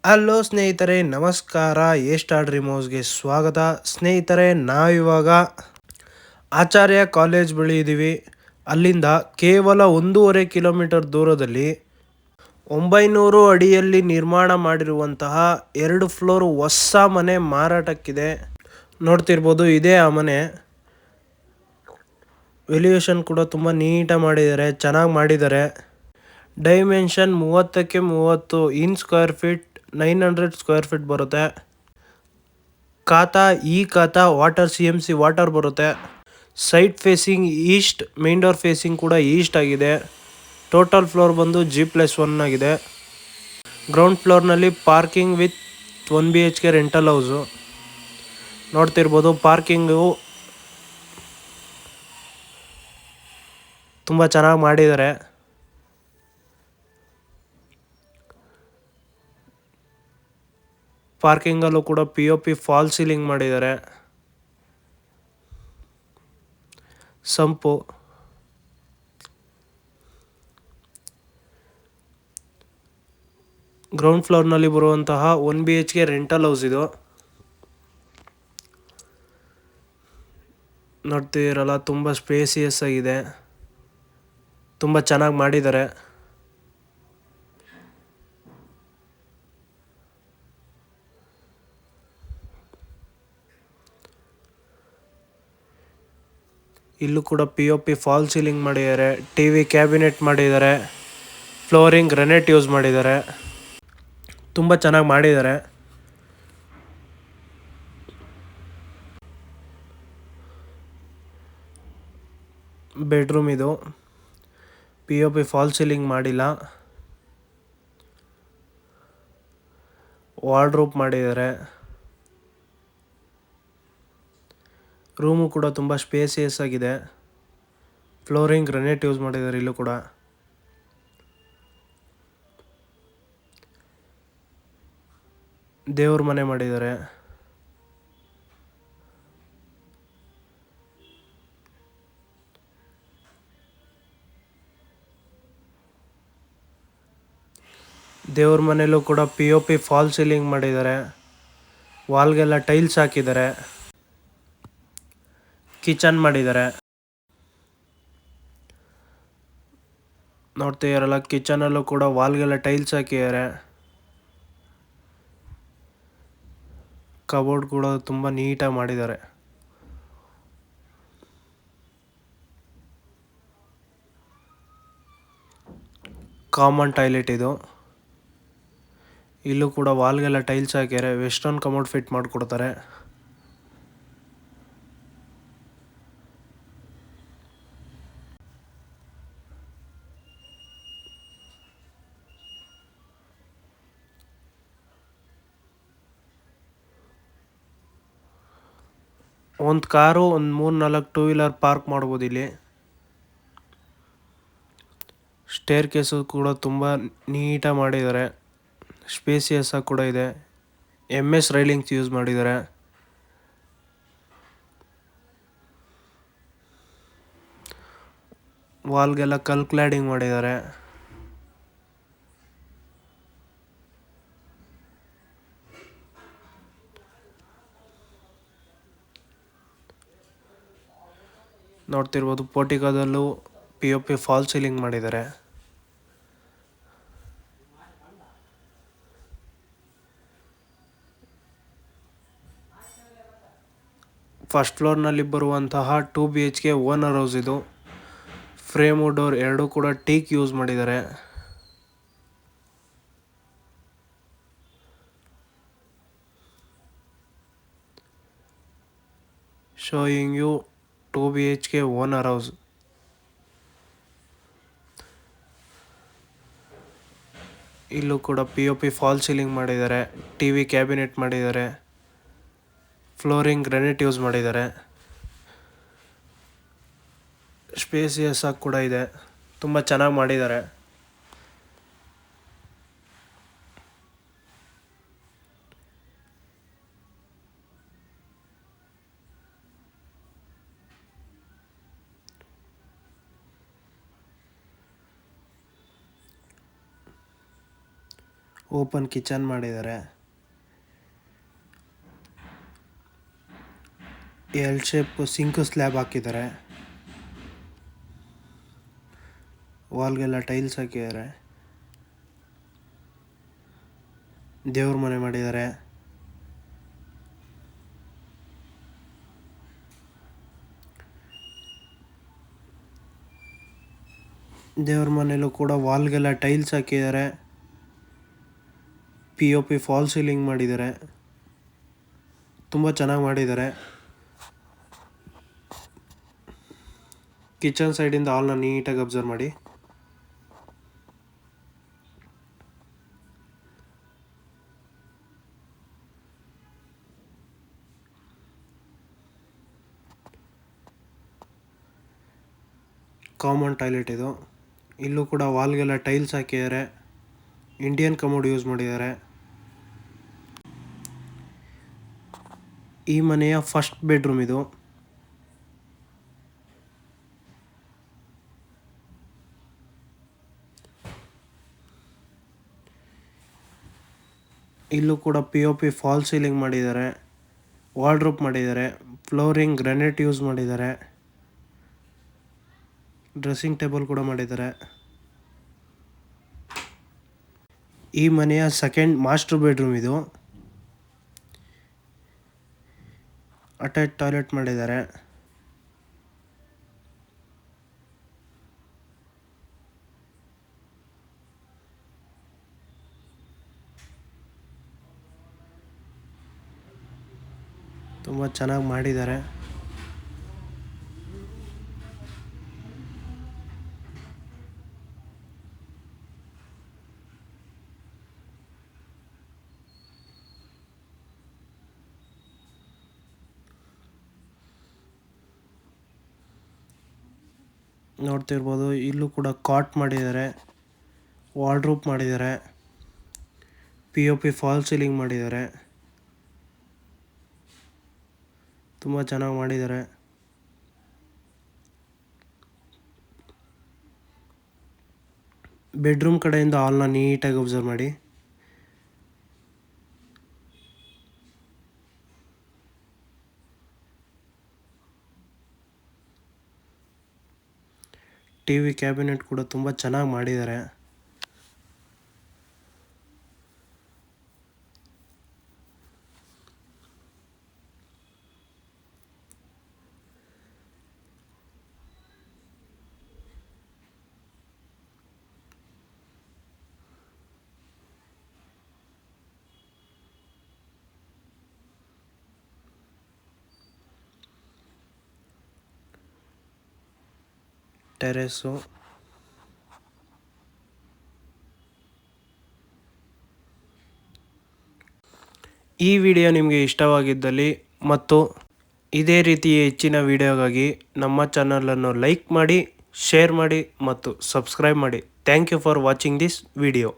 Hello ಸ್ನೇಹಿತರೆ, ನಮಸ್ಕಾರ. A star ರಿಮೋಸ್ಗೆ ಸ್ವಾಗತ. ಸ್ನೇಹಿತರೆ, ನಾವಿವಾಗ ಆಚಾರ್ಯ ಕಾಲೇಜ್ ಬಳಿ ಇದ್ದೀವಿ. ಅಲ್ಲಿಂದ ಕೇವಲ 1.5 ಕಿಲೋಮೀಟರ್ ದೂರದಲ್ಲಿ 900 ಅಡಿಯಲ್ಲಿ ನಿರ್ಮಾಣ ಮಾಡಿರುವಂತಹ 2 ಫ್ಲೋರ್ ಹೊಸ ಮನೆ ಮಾರಾಟಕ್ಕಿದೆ. ನೋಡ್ತಿರ್ಬೋದು, ಇದೇ ಆ ಮನೆ. ವೆಲ್ಯೂಷನ್ ಕೂಡ ತುಂಬ ನೀಟಾಗಿ ಮಾಡಿದ್ದಾರೆ, ಚೆನ್ನಾಗಿ ಮಾಡಿದ್ದಾರೆ. ಡೈಮೆನ್ಷನ್ 30ಕ್ಕೆ 30 in square feet, 900 square feet ಬರುತ್ತೆ. ಖಾತಾ ವಾಟರ್ CMC ವಾಟರ್ ಬರುತ್ತೆ. Side facing east, main door facing ಕೂಡ ಈಸ್ಟ್ ಆಗಿದೆ. ಟೋಟಲ್ ಫ್ಲೋರ್ ಬಂದು G+1 ಆಗಿದೆ. ಗ್ರೌಂಡ್ ಫ್ಲೋರ್ನಲ್ಲಿ parking with 1 BHK rental house. ನೋಡ್ತಿರ್ಬೋದು, ಪಾರ್ಕಿಂಗು ತುಂಬ ಚೆನ್ನಾಗಿ ಮಾಡಿದ್ದಾರೆ. ಪಾರ್ಕಿಂಗಲ್ಲೂ ಕೂಡ POP ಫಾಲ್ ಸೀಲಿಂಗ್ ಮಾಡಿದ್ದಾರೆ. ಸಂಪು ಗ್ರೌಂಡ್ ಫ್ಲೋರ್ನಲ್ಲಿ ಬರುವಂತಹ 1 BHK ರೆಂಟಲ್ ಹೌಸ್ ಇದು. ನೋಡ್ತಿದ್ದೀರಲ್ಲ, ತುಂಬ ಸ್ಪೇಸಿಯಸ್ ಆಗಿದೆ, ತುಂಬ ಚೆನ್ನಾಗಿ ಮಾಡಿದ್ದಾರೆ. ಇಲ್ಲೂ ಕೂಡ POP ಫಾಲ್ ಸೀಲಿಂಗ್ ಮಾಡಿದ್ದಾರೆ. TV ಕ್ಯಾಬಿನೆಟ್ ಮಾಡಿದ್ದಾರೆ. ಫ್ಲೋರಿಂಗ್ ಗ್ರನೇಟ್ ಯೂಸ್ ಮಾಡಿದ್ದಾರೆ. ತುಂಬ ಚೆನ್ನಾಗಿ ಮಾಡಿದ್ದಾರೆ. ಬೆಡ್ರೂಮ್ ಇದು. POP ಫಾಲ್ ಸೀಲಿಂಗ್ ಮಾಡಿಲ್ಲ. ವಾರ್ಡ್ರೋಬ್ ಮಾಡಿದ್ದಾರೆ. ರೂಮು ಕೂಡ ತುಂಬ ಸ್ಪೇಸಿಯಸ್ ಆಗಿದೆ. ಫ್ಲೋರಿಂಗ್ ಗ್ರನೇಟ್ ಯೂಸ್ ಮಾಡಿದ್ದಾರೆ. ಇಲ್ಲೂ ಕೂಡ ದೇವ್ರ ಮನೆ ಮಾಡಿದ್ದಾರೆ. ದೇವ್ರ ಮನೆಯಲ್ಲೂ ಕೂಡ POP ಫಾಲ್ ಸೀಲಿಂಗ್ ಮಾಡಿದ್ದಾರೆ. ವಾಲ್ಗೆಲ್ಲ ಟೈಲ್ಸ್ ಹಾಕಿದ್ದಾರೆ. ಕಿಚನ್ ಮಾಡಿದ್ದಾರೆ. ನೋಡ್ತಿದ್ದೀರಲ್ಲ, ಕಿಚನಲ್ಲೂ ಕೂಡ ವಾಲ್ಗೆಲ್ಲ ಟೈಲ್ಸ್ ಹಾಕಿದ್ದಾರೆ. ಕಬೋರ್ಡ್ ಕೂಡ ತುಂಬ ನೀಟಾಗಿ ಮಾಡಿದ್ದಾರೆ. ಕಾಮನ್ ಟಾಯ್ಲೆಟ್ ಇದು. ಇಲ್ಲೂ ಕೂಡ ವಾಲ್ಗೆಲ್ಲ ಟೈಲ್ಸ್ ಹಾಕಿದ್ದಾರೆ. ವೆಸ್ಟರ್ನ್ ಕಮೋಡ್ ಫಿಟ್ ಮಾಡಿಕೊಡ್ತಾರೆ. ಒಂದು ಕಾರು, ಒಂದು 3-4 ಟೂ ವೀಲರ್ ಪಾರ್ಕ್ ಮಾಡ್ಬೋದು ಇಲ್ಲಿ. ಸ್ಟೇರ್ ಕೇಸು ಕೂಡ ತುಂಬ ನೀಟಾಗಿ ಮಾಡಿದ್ದಾರೆ. ಸ್ಪೇಸಿಯಸ್ ಆಗಿ ಕೂಡ ಇದೆ. MS ರೈಲಿಂಗ್ಸ್ ಯೂಸ್ ಮಾಡಿದ್ದಾರೆ. ವಾಲ್ಗೆಲ್ಲ ಕ್ಲಾಡಿಂಗ್ ಮಾಡಿದ್ದಾರೆ. ನೋಡ್ತಿರ್ಬೋದು, ಪೋರ್ಟಿಕೋದಲ್ಲೂ POP ಫಾಲ್ ಸೀಲಿಂಗ್ ಮಾಡಿದ್ದಾರೆ. ಫಸ್ಟ್ ಫ್ಲೋರ್ನಲ್ಲಿ ಬರುವಂತಹ 2 BHK ಓನರ್ ಹೌಸ್ ಇದು. ಫ್ರೇಮು ಡೋರ್ ಎರಡೂ ಕೂಡ ಟೀಕ್ ಯೂಸ್ ಮಾಡಿದ್ದಾರೆ. Showing you 2 BHK owner house. ಇಲ್ಲೂ ಕೂಡ POP ಫಾಲ್ ಸೀಲಿಂಗ್ ಮಾಡಿದ್ದಾರೆ. TV ಕ್ಯಾಬಿನೆಟ್ ಮಾಡಿದ್ದಾರೆ. ಫ್ಲೋರಿಂಗ್ ಗ್ರನೇಟ್ ಯೂಸ್ ಮಾಡಿದ್ದಾರೆ. ಸ್ಪೇಸಿಯಸ್ ಆಗಿ ಕೂಡ ಇದೆ. ತುಂಬ ಚೆನ್ನಾಗಿ ಮಾಡಿದ್ದಾರೆ. ಓಪನ್ ಕಿಚನ್ ಮಾಡಿದ್ದಾರೆ. ಎಲ್ ಶೇಪ್ ಸಿಂಕ್ ಸ್ಲ್ಯಾಬ್ ಹಾಕಿದ್ದಾರೆ. ವಾಲ್ಗೆಲ್ಲ ಟೈಲ್ಸ್ ಹಾಕಿದ್ದಾರೆ. ದೇವ್ರ ಮನೆ ಮಾಡಿದ್ದಾರೆ. ದೇವ್ರ ಮನೆಯಲ್ಲೂ ಕೂಡ ವಾಲ್ಗೆಲ್ಲ ಟೈಲ್ಸ್ ಹಾಕಿದ್ದಾರೆ. POP ಫಾಲ್ ಸೀಲಿಂಗ್ ಮಾಡಿದ್ದಾರೆ. ತುಂಬ ಚೆನ್ನಾಗಿ ಮಾಡಿದ್ದಾರೆ. ಕಿಚನ್ ಸೈಡಿಂದ ಹಾಲ್ನ ನೀಟಾಗಿ ಅಬ್ಸರ್ವ್ ಮಾಡಿ. ಕಾಮನ್ ಟಾಯ್ಲೆಟ್ ಇದು. ಇಲ್ಲೂ ಕೂಡ ವಾಲ್ಗೆಲ್ಲ ಟೈಲ್ಸ್ ಹಾಕಿದ್ದಾರೆ. ಇಂಡಿಯನ್ ಕಮೋಡ್ ಯೂಸ್ ಮಾಡಿದ್ದಾರೆ. ಈ ಮನೆಯ ಫಸ್ಟ್ ಬೆಡ್ರೂಮ್ ಇದು. ಇಲ್ಲೂ ಕೂಡ POP ಫಾಲ್ ಸೀಲಿಂಗ್ ಮಾಡಿದ್ದಾರೆ. ವಾರ್ಡ್ರೋಬ್ ಮಾಡಿದ್ದಾರೆ. ಫ್ಲೋರಿಂಗ್ ಗ್ರಾನೈಟ್ ಯೂಸ್ ಮಾಡಿದ್ದಾರೆ. ಡ್ರೆಸ್ಸಿಂಗ್ ಟೇಬಲ್ ಕೂಡ ಮಾಡಿದ್ದಾರೆ. ಈ ಮನೆಯ ಸೆಕೆಂಡ್ ಮಾಸ್ಟರ್ ಬೆಡ್ರೂಮ್ ಇದು. ಅಟ್ಯಾಚ್ ಟಾಯ್ಲೆಟ್ ಮಾಡಿದ್ದಾರೆ. ತುಂಬ ಚೆನ್ನಾಗಿ ಮಾಡಿದ್ದಾರೆ. ನೋಡ್ತಿರ್ಬೋದು, ಇಲ್ಲೂ ಕೂಡ ಕಾಟ್ ಮಾಡಿದ್ದಾರೆ. ವಾರ್ಡ್ರೋಬ್ ಮಾಡಿದ್ದಾರೆ. POP ಫಾಲ್ ಸೀಲಿಂಗ್ ಮಾಡಿದ್ದಾರೆ. ತುಂಬ ಚೆನ್ನಾಗಿ ಮಾಡಿದ್ದಾರೆ. ಬೆಡ್ರೂಮ್ ಕಡೆಯಿಂದ ಹಾಲ್ನ ನೀಟಾಗಿ ಅಬ್ಸರ್ವ್ ಮಾಡಿ. TV ಕ್ಯಾಬಿನೆಟ್ ಕೂಡ ತುಂಬ ಚೆನ್ನಾಗಿ ಮಾಡಿದ್ದಾರೆ. ಟೆರೆಸ್ಸು. ಈ ವಿಡಿಯೋ ನಿಮಗೆ ಇಷ್ಟವಾಗಿದ್ದಲ್ಲಿ ಮತ್ತು ಇದೇ ರೀತಿಯ ಹೆಚ್ಚಿನ ವಿಡಿಯೋಗಾಗಿ ನಮ್ಮ ಚಾನಲನ್ನು ಲೈಕ್ ಮಾಡಿ, ಶೇರ್ ಮಾಡಿ ಮತ್ತು ಸಬ್ಸ್ಕ್ರೈಬ್ ಮಾಡಿ. Thank you for watching this video.